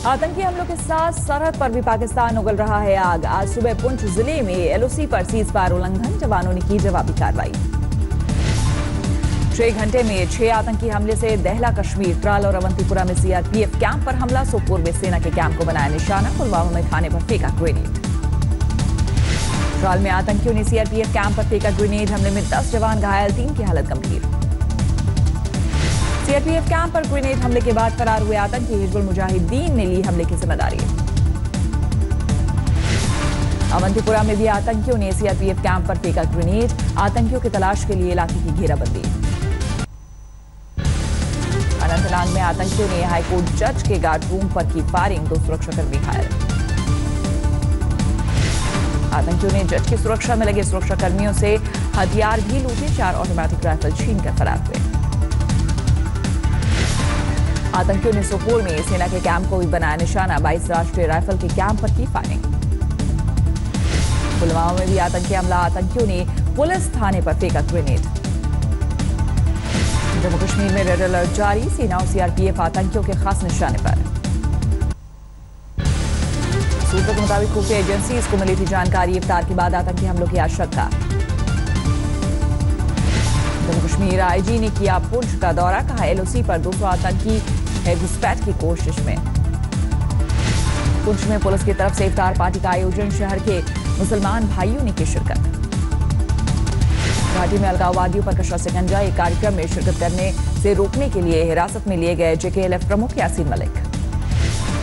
आतंकी हमलों के साथ सरहद पर भी पाकिस्तान उगल रहा है आग। आज सुबह पुंछ जिले में एलओसी पर सीज फायर उल्लंघन, जवानों ने की जवाबी कार्रवाई। 6 घंटे में 6 आतंकी हमले से दहला कश्मीर, ट्राल और अवंतीपुरा में सीआरपीएफ कैंप पर हमला, सोपोर में सेना के कैंप को बनाया निशाना, पुलवामा में थाने पर फेंका ग्रेनेड। ट्राल में आतंकियों ने सीआरपीएफ कैंप पर फेंका ग्रेनेड, हमले में 10 जवान घायल, 3 की हालत गंभीर। सीआरपीएफ कैंप पर ग्रेनेड हमले के बाद फरार हुए आतंकी हिजबुल मुजाहिदीन ने ली हमले की जिम्मेदारी। अवंतीपुरा में भी आतंकियों ने सीआरपीएफ कैंप पर फेंका ग्रेनेड, आतंकियों की तलाश के लिए इलाके की घेराबंदी। अनंतनाग में आतंकियों ने हाईकोर्ट जज के गार्ड रूम पर की फायरिंग, 2 सुरक्षाकर्मी घायल। आतंकियों ने जज की सुरक्षा में लगे सुरक्षाकर्मियों से हथियार भी लूटे, 4 ऑटोमेटिक राइफल छीनकर फरार हुए। आतंकियों ने सोपोर में सेना के कैंप को भी बनाया निशाना, 22 राष्ट्रीय राइफल के कैंप पर की फायरिंग। पुलवामा में भी आतंकी हमला, आतंकियों ने पुलिस थाने पर फेंका ग्रेनेड। जम्मू कश्मीर में रेड अलर्ट जारी, सेना और सीआरपीएफ आतंकियों के खास निशाने पर। सूत्रों के मुताबिक खुफिया एजेंसीज को मिली थी जानकारी, इफ्तार के बाद आतंकी हमलों की आशंका। जम्मू कश्मीर आईजी ने किया पुंछ का दौरा, कहा एलओसी पर 200 आतंकी है घुसपैठ की कोशिश में। पुंछ में पुलिस की तरफ से इफ्तार पार्टी का आयोजन, शहर के मुसलमान भाइयों ने की शिरकत। घाटी में अलगाववादियों पर कशा शिकंजा, एक कार्यक्रम में शिरकत करने से रोकने के लिए हिरासत में लिए गए जेकेएलएफ प्रमुख यासीन मलिक।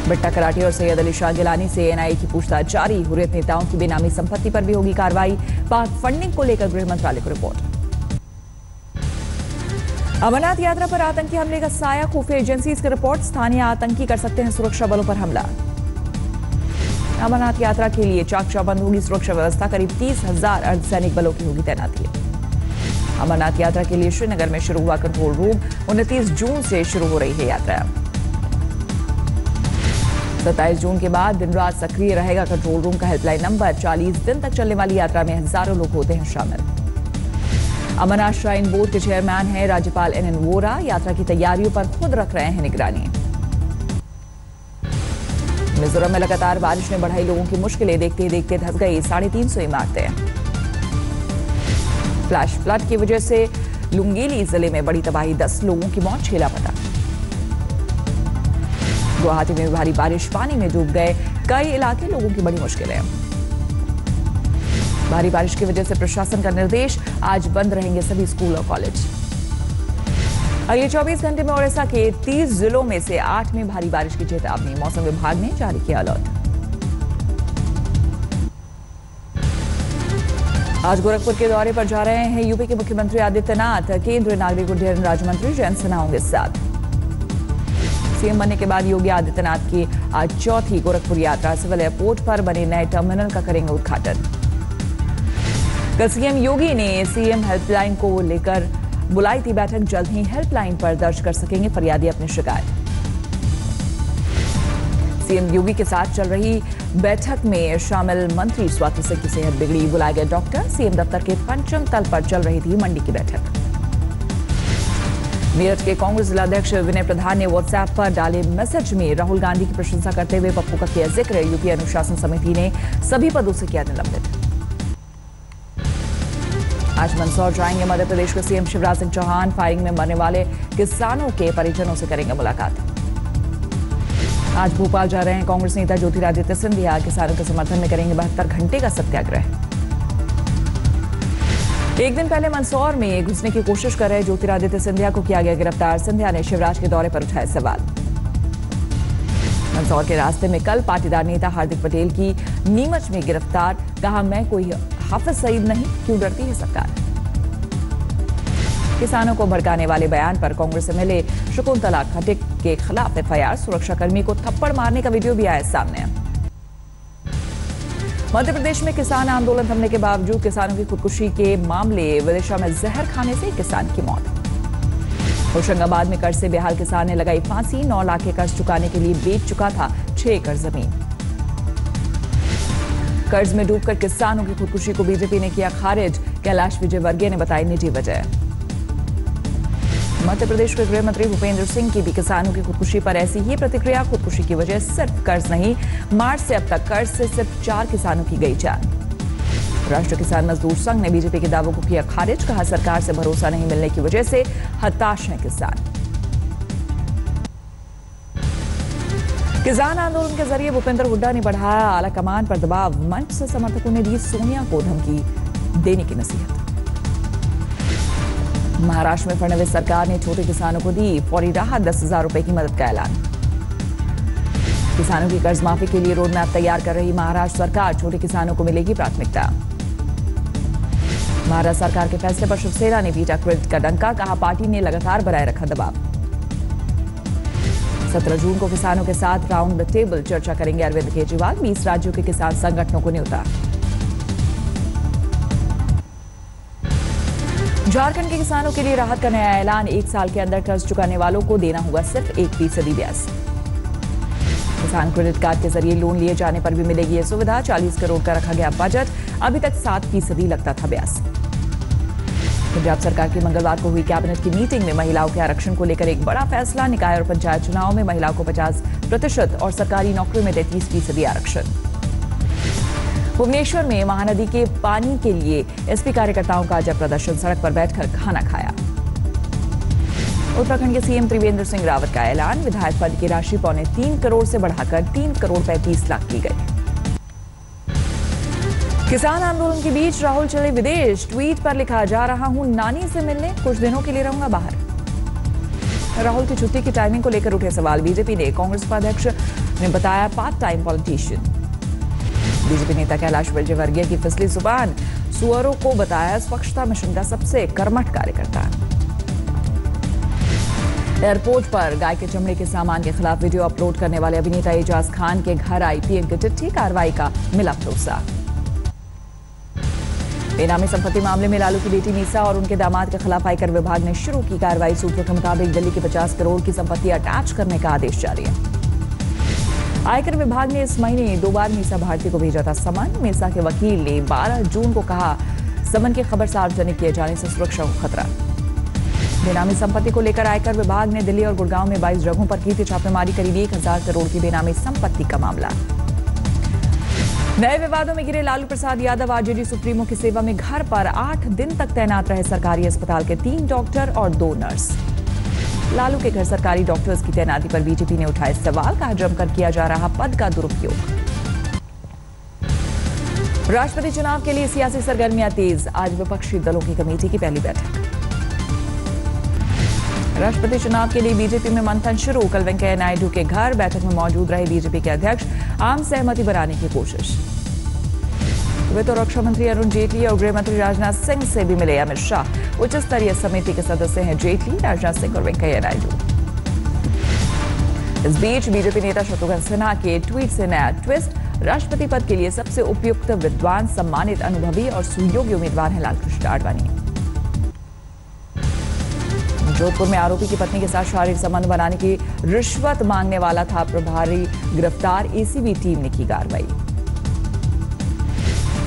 बिट्टा कराटी और सैयद अली शाह गिलानी से एनआईए की पूछताछ जारी, हुर्रियत नेताओं की बेनामी संपत्ति पर भी होगी कार्रवाई, पाक फंडिंग को लेकर गृह मंत्रालय को रिपोर्ट। अमरनाथ यात्रा पर आतंकी हमले का साया, खुफिया एजेंसीज की रिपोर्ट, स्थानीय आतंकी कर सकते हैं सुरक्षा बलों पर हमला। अमरनाथ यात्रा के लिए चाक चौबंद होगी सुरक्षा व्यवस्था, करीब 30,000 अर्धसैनिक बलों की होगी तैनाती। अमरनाथ यात्रा के लिए श्रीनगर में शुरू हुआ कंट्रोल रूम, 29 जून से शुरू हो रही है यात्रा। 27 जून के बाद दिन रात सक्रिय रहेगा कंट्रोल रूम का हेल्पलाइन नंबर, 40 दिन तक चलने वाली यात्रा में हजारों लोग होते हैं शामिल। अमरनाथ श्राइन बोर्ड के चेयरमैन हैं राज्यपाल NN वोरा, यात्रा की तैयारियों पर खुद रख रहे हैं निगरानी। मिजोरम में लगातार बारिश ने बढ़ाई लोगों की मुश्किलें, देखते ही देखते धंस गई 350 इमारतें। फ्लैश फ्लड की वजह से लुंगेली जिले में बड़ी तबाही, 10 लोगों की मौत, 6 लापता। गुवाहाटी में भारी बारिश, पानी में डूब गए कई इलाके, लोगों की बड़ी मुश्किलें। भारी बारिश की वजह से प्रशासन का निर्देश, आज बंद रहेंगे सभी स्कूल और कॉलेज। अगले 24 घंटे में ओडिशा के 30 जिलों में से 8 में भारी बारिश की चेतावनी, मौसम विभाग ने जारी किया अलर्ट। आज गोरखपुर के दौरे पर जा रहे हैं यूपी के मुख्यमंत्री आदित्यनाथ, केंद्रीय नागरिक उड्डयन राज्य मंत्री जयंत सिन्हा होंगे साथ। सीएम बनने के बाद योगी आदित्यनाथ की आज चौथी गोरखपुर यात्रा, सिविल एयरपोर्ट पर बने नए टर्मिनल का करेंगे उद्घाटन। कल सीएम योगी ने सीएम हेल्पलाइन को लेकर बुलाई थी बैठक, जल्द ही हेल्पलाइन पर दर्ज कर सकेंगे फरियादी अपनी शिकायत। सीएम योगी के साथ चल रही बैठक में शामिल मंत्री स्वाति सिंह की सेहत बिगड़ी, बुलाए गए डॉक्टर। सीएम दफ्तर के पंचम तल पर चल रही थी मंडी की बैठक। मेरठ के कांग्रेस जिलाध्यक्ष विनय प्रधान ने व्हाट्सएप पर डाले मैसेज में राहुल गांधी की प्रशंसा करते हुए पप्पू का किया जिक्र, यूपी अनुशासन समिति ने सभी पदों से किया निलंबित। आज मंदसौर जाएंगे मध्य प्रदेश के सीएम शिवराज सिंह चौहान, फायरिंग में मरने वाले किसानों के परिजनों से करेंगे मुलाकात। आज भोपाल जा रहे हैं कांग्रेस नेता ज्योतिरादित्य सिंधिया, किसानों के समर्थन में करेंगे 72 घंटे का सत्याग्रह। एक दिन पहले मंदसौर में घुसने की कोशिश कर रहे ज्योतिरादित्य सिंधिया को किया गया गिरफ्तार, सिंधिया ने शिवराज के दौरे पर उठाए सवाल। मंदसौर के रास्ते में कल पाटीदार नेता हार्दिक पटेल की नीमच में गिरफ्तार, कहा मैं कोई हाफिज सईद नहीं, क्यों डरती है सरकार। किसानों को भड़काने वाले बयान पर कांग्रेस एमएलए शकुंतला खटिक के खिलाफ एफआईआर, सुरक्षाकर्मी को थप्पड़ मारने का वीडियो भी आया सामने। मध्य प्रदेश में किसान आंदोलन थमने के बावजूद किसानों की खुदकुशी के मामले, विदिशा में जहर खाने से किसान की मौत। होशंगाबाद में कर्ज से बेहाल किसान ने लगाई फांसी, 9 लाख के कर्ज चुकाने के लिए बेच चुका था 6 एकड़ जमीन। कर्ज में डूबकर किसानों की खुदकुशी को बीजेपी ने किया खारिज, कैलाश विजयवर्गीय ने बताई निजी वजह। मध्य प्रदेश के गृह मंत्री भूपेंद्र सिंह की भी किसानों की खुदकुशी पर ऐसी ही प्रतिक्रिया। खुदकुशी की वजह सिर्फ कर्ज नहीं, मार्च से अब तक कर्ज से सिर्फ 4 किसानों की गई जान। राष्ट्रीय किसान मजदूर संघ ने बीजेपी के दावों को किया खारिज। कहा, सरकार से भरोसा नहीं मिलने की वजह से हताश हैं किसान। किसान आंदोलन के जरिए भूपेंद्र हुड्डा ने बढ़ाया आला कमान पर दबाव। मंच से समर्थकों ने दी सोनिया को धमकी देने की नसीहत। महाराष्ट्र में फडणवीस सरकार ने छोटे किसानों को दी फौरी राहत, 10,000 रुपए की मदद का ऐलान। किसानों की कर्ज माफी के लिए रोड मैप तैयार कर रही महाराष्ट्र सरकार, छोटे किसानों को मिलेगी प्राथमिकता। महाराष्ट्र सरकार के फैसले पर शिवसेना ने पीटा क्रेडिट का डंका। कहा, पार्टी ने लगातार बनाए रखा दबाव। 17 जून को किसानों के साथ राउंड द टेबल चर्चा करेंगे अरविंद केजरीवाल। 20 राज्यों के किसान संगठनों को न्योता। झारखंड के किसानों के लिए राहत का नया ऐलान। 1 साल के अंदर कर्ज चुकाने वालों को देना होगा सिर्फ 1% ब्याज। किसान क्रेडिट कार्ड के जरिए लोन लिए जाने पर भी मिलेगी यह सुविधा। 40 करोड़ का रखा गया बजट, अभी तक 7% लगता था ब्याज। पंजाब सरकार की मंगलवार को हुई कैबिनेट की मीटिंग में महिलाओं के आरक्षण को लेकर एक बड़ा फैसला। निकाय और पंचायत चुनाव में महिलाओं को 50% और सरकारी नौकरियों में 33% आरक्षण। भुवनेश्वर में महानदी के पानी के लिए एसपी कार्यकर्ताओं का जब प्रदर्शन, सड़क पर बैठकर खाना खाया। उत्तराखंड के सीएम त्रिवेंद्र सिंह रावत का ऐलान। विधायक पद की राशि 3.25 करोड़ से बढ़ाकर 3 करोड़ 35 लाख की गई। किसान आंदोलन के बीच राहुल चले विदेश। ट्वीट पर लिखा, जा रहा हूं नानी से मिलने, कुछ दिनों के लिए रहूंगा बाहर। राहुल की छुट्टी की टाइमिंग को लेकर उठे सवाल। बीजेपी ने कांग्रेस उपाध्यक्ष ने बताया पार्ट टाइम पॉलिटिशियन। बीजेपी नेता कैलाश विजयवर्गीय की फिसली जुबान। सुअरों को बताया स्वच्छता मिशन का सबसे कर्मठ कार्यकर्ता। एयरपोर्ट पर गाय के चमड़े के सामान के खिलाफ वीडियो अपलोड करने वाले अभिनेता एजाज खान के घर आई पीएम की चिट्ठी। कार्रवाई का मिला भरोसा। बेनामी संपत्ति मामले में लालू की बेटी मीसा और उनके दामाद के खिलाफ आयकर विभाग ने शुरू की कार्रवाई। सूत्रों के मुताबिक दिल्ली की 50 करोड़ की संपत्ति अटैच करने का आदेश जारी है। आयकर विभाग ने इस महीने 2 बार मीसा भारती को भेजा था समन। मीसा के वकील ने 12 जून को कहा, समन की खबर सार्वजनिक किए जाने से सुरक्षा को खतरा। बेनामी संपत्ति को लेकर आयकर विभाग ने दिल्ली और गुड़गांव में 22 जगहों पर की थी छापेमारी। करीब 1,000 करोड़ की बेनामी संपत्ति का मामला। नए विवादों में घिरे लालू प्रसाद यादव आरजेडी सुप्रीमो की सेवा में घर पर 8 दिन तक तैनात रहे। सरकारी अस्पताल के 3 डॉक्टर और 2 नर्स। लालू के घर सरकारी डॉक्टर्स की तैनाती पर बीजेपी ने उठाए सवाल। कहा, जमकर किया जा रहा पद का दुरुपयोग। राष्ट्रपति चुनाव के लिए सियासी सरगर्मियां तेज। आज विपक्षी दलों की कमेटी की पहली बैठक। राष्ट्रपति चुनाव के लिए बीजेपी में मंथन शुरू। कल वेंकैया नायडू के घर बैठक में मौजूद रहे बीजेपी के अध्यक्ष। आम सहमति बनाने की कोशिश। वित्त और रक्षा मंत्री अरुण जेटली और गृह मंत्री राजनाथ सिंह से भी मिले अमित शाह। उच्च स्तरीय समिति के सदस्य हैं जेटली, राजनाथ सिंह और वेंकैया नायडू। इस बीच बीजेपी नेता शत्रुघ्न सिन्हा के ट्वीट से नया ट्विस्ट। राष्ट्रपति पद के लिए सबसे उपयुक्त, विद्वान, सम्मानित, अनुभवी और सुयोग्य उम्मीदवार हैं लालकृष्ण आडवाणी। जोधपुर में आरोपी की पत्नी के साथ शारीरिक संबंध बनाने की रिश्वत मांगने वाला था प्रभारी गिरफ्तार। एसीबी टीम ने की कार्रवाई।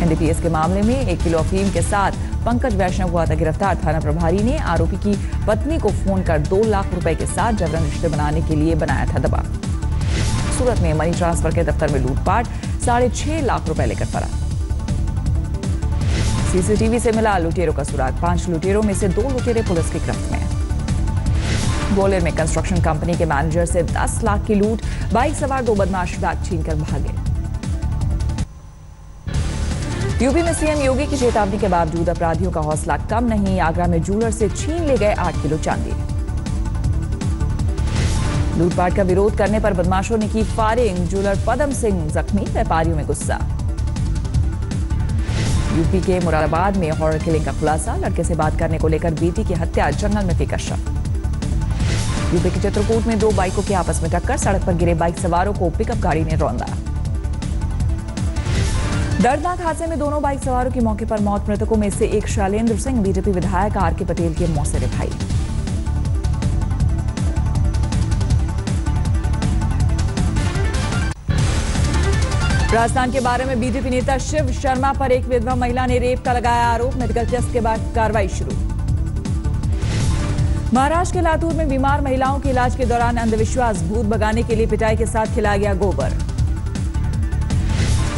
एनडीपीएस के मामले में 1 किलो अफीम के साथ पंकज वैष्णव हुआ था गिरफ्तार। थाना प्रभारी ने आरोपी की पत्नी को फोन कर 2 लाख रुपए के साथ जबरन रिश्ते बनाने के लिए बनाया था दबाव। सूरत में मनी ट्रांसफर के दफ्तर में लूटपाट, 6.5 लाख रुपए लेकर फरार। सीसीटीवी से मिला लुटेरों का सुराग। 5 लुटेरों में से 2 लुटेरे पुलिस की गिरफ्त में। ग्वालियर में कंस्ट्रक्शन कंपनी के मैनेजर से 10 लाख की लूट। बाइक सवार 2 बदमाश बैग छीनकर भागे। यूपी में सीएम योगी की चेतावनी के बावजूद अपराधियों का हौसला कम नहीं। आगरा में जूलर से छीन ले गए 8 किलो चांदी। लूटपाट का विरोध करने पर बदमाशों ने की फायरिंग। जूलर पदम सिंह जख्मी, व्यापारियों में गुस्सा। यूपी के मुरादाबाद में हॉरर किलिंग का खुलासा। लड़के से बात करने को लेकर बेटी की हत्या, जंगल में फेंका शव। यूपी के चित्रकूट में 2 बाइकों की आपस में टक्कर। सड़क पर गिरे बाइक सवारों को पिकअप गाड़ी ने रौंदा। दर्दनाक हादसे में दोनों बाइक सवारों की मौके पर मौत। मृतकों में से एक शैलेंद्र सिंह, बीजेपी विधायक आरके पटेल के मौसेरे भाई। राजस्थान के बारे में बीजेपी नेता शिव शर्मा पर एक विधवा महिला ने रेप का लगाया आरोप। मेडिकल टेस्ट के बाद कार्रवाई शुरू। महाराष्ट्र के लातूर में बीमार महिलाओं के इलाज के दौरान अंधविश्वास, भूत भगाने के लिए पिटाई के साथ खिलाया गया गोबर।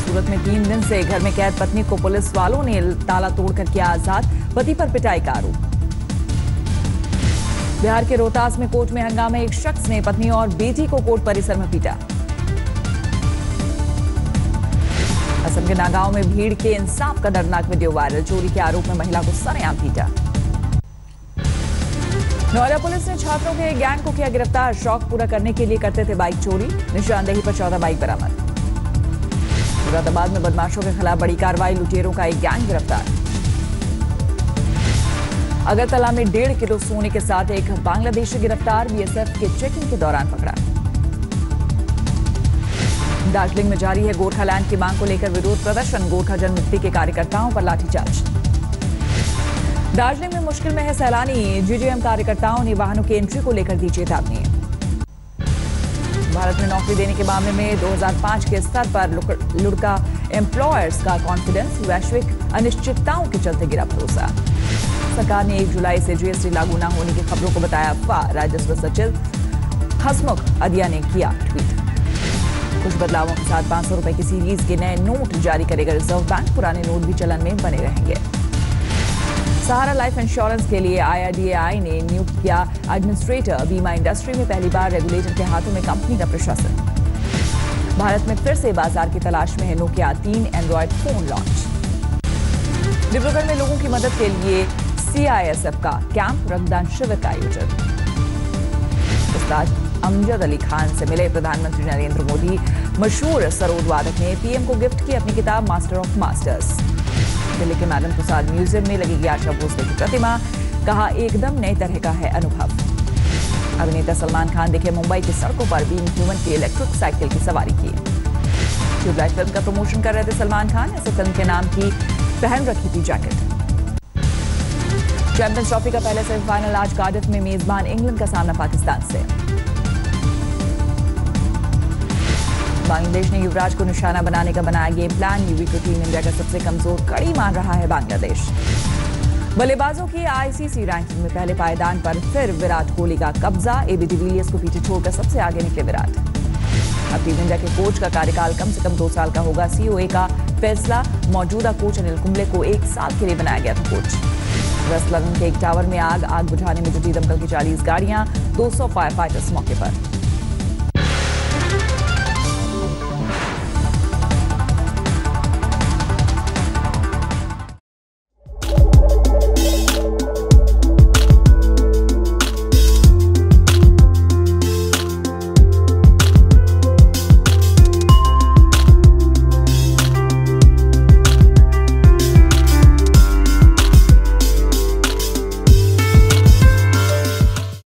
सूरत में 3 दिन से घर में कैद पत्नी को पुलिस वालों ने ताला तोड़कर किया आजाद, पति पर पिटाई का आरोप। बिहार के रोहतास में कोर्ट में हंगामा, एक शख्स ने पत्नी और बेटी को कोर्ट परिसर में पीटा। असम के नागांव में भीड़ के इंसाफ का दर्दनाक वीडियो वायरल, चोरी के आरोप में महिला को सरेआम पीटा। नोएडा पुलिस ने छात्रों के गैंग को किया गिरफ्तार, शौक पूरा करने के लिए करते थे बाइक चोरी, निशानदेही पर 14 बाइक बरामद। मुरादाबाद में बदमाशों के खिलाफ बड़ी कार्रवाई, लुटेरों का एक गैंग गिरफ्तार। अगरतला में 1.5 किलो सोने के साथ एक बांग्लादेशी गिरफ्तार, बीएसएफ के चेकिंग के दौरान पकड़ा। दार्जिलिंग में जारी है गोरखालैंड की मांग को लेकर विरोध प्रदर्शन, गोरखा जनमुक्ति के कार्यकर्ताओं पर लाठीचार्ज। दार्जिलिंग में मुश्किल में है सैलानी, जीजेएम कार्यकर्ताओं ने वाहनों की एंट्री को लेकर दी चेतावनी। भारत में नौकरी देने के मामले में 2005 के स्तर पर लुढ़का एम्प्लॉयर्स का कॉन्फिडेंस, वैश्विक अनिश्चितताओं के चलते गिरा भरोसा। सरकार ने 1 जुलाई से जीएसटी लागू न होने की खबरों को बताया अफवाह, राजस्व सचिव हसमुख अदिया ने किया ट्वीट। कुछ बदलावों के साथ 500 रुपए की सीरीज के नए नोट जारी करेगा रिजर्व बैंक, पुराने नोट भी चलन में बने रहेंगे। सहारा लाइफ इंश्योरेंस के लिए IRDAI ने नियुक्त किया एडमिनिस्ट्रेटर, बीमा इंडस्ट्री में पहली बार रेगुलेटर के हाथों में कंपनी का प्रशासन। भारत में फिर से बाजार की तलाश में है Nokia 3 Android phone launch. Dibrugarh में लोगों की मदद के लिए CISF का कैंप, रक्तदान शिविर का आयोजन। उस्ताद अमजद अली खान से मिले प्रधानमंत्री नरेंद्र मोदी, मशहूर सरोद वादक ने पीएम को गिफ्ट की अपनी किताब मास्टर ऑफ मास्टर्स। दिल्ली के मैडम प्रसाद म्यूजियम में लगेगी आशा भोसले की प्रतिमा, कहा एकदम नए तरह का है अनुभव। अभिनेता सलमान खान दिखे मुंबई की सड़कों पर, बीइंग ह्यूमन की इलेक्ट्रिक साइकिल की सवारी की। ट्यूबलाइट फिल्म का प्रमोशन कर रहे थे सलमान खान, ऐसे फिल्म के नाम की पहन रखी थी जैकेट। चैंपियंस ट्रॉफी का पहला सेमीफाइनल आज कार्डिफ में मेजबान इंग्लैंड का सामना पाकिस्तान से। बांग्लादेश ने युवराज को निशाना बनाने का बनाया गेम प्लान, यूवी को टीम इंडिया का सबसे कमजोर कड़ी मान रहा है बांग्लादेश। बल्लेबाजों की ICC रैंकिंग में पहले पायदान पर फिर विराट कोहली का कब्जा, AB डिविलियर्स को पीछे छोड़कर सबसे आगे निकले विराट। अब टीम इंडिया के कोच का कार्यकाल कम से कम 2 साल का होगा, COA का फैसला, मौजूदा कोच अनिल कुंबले को 1 साल के लिए बनाया गया था कोच। वेस्ट लंदन के एक टावर में आग बुझाने में जुटी दमकल की 40 गाड़ियां, 200 फायर फाइटर्स मौके पर।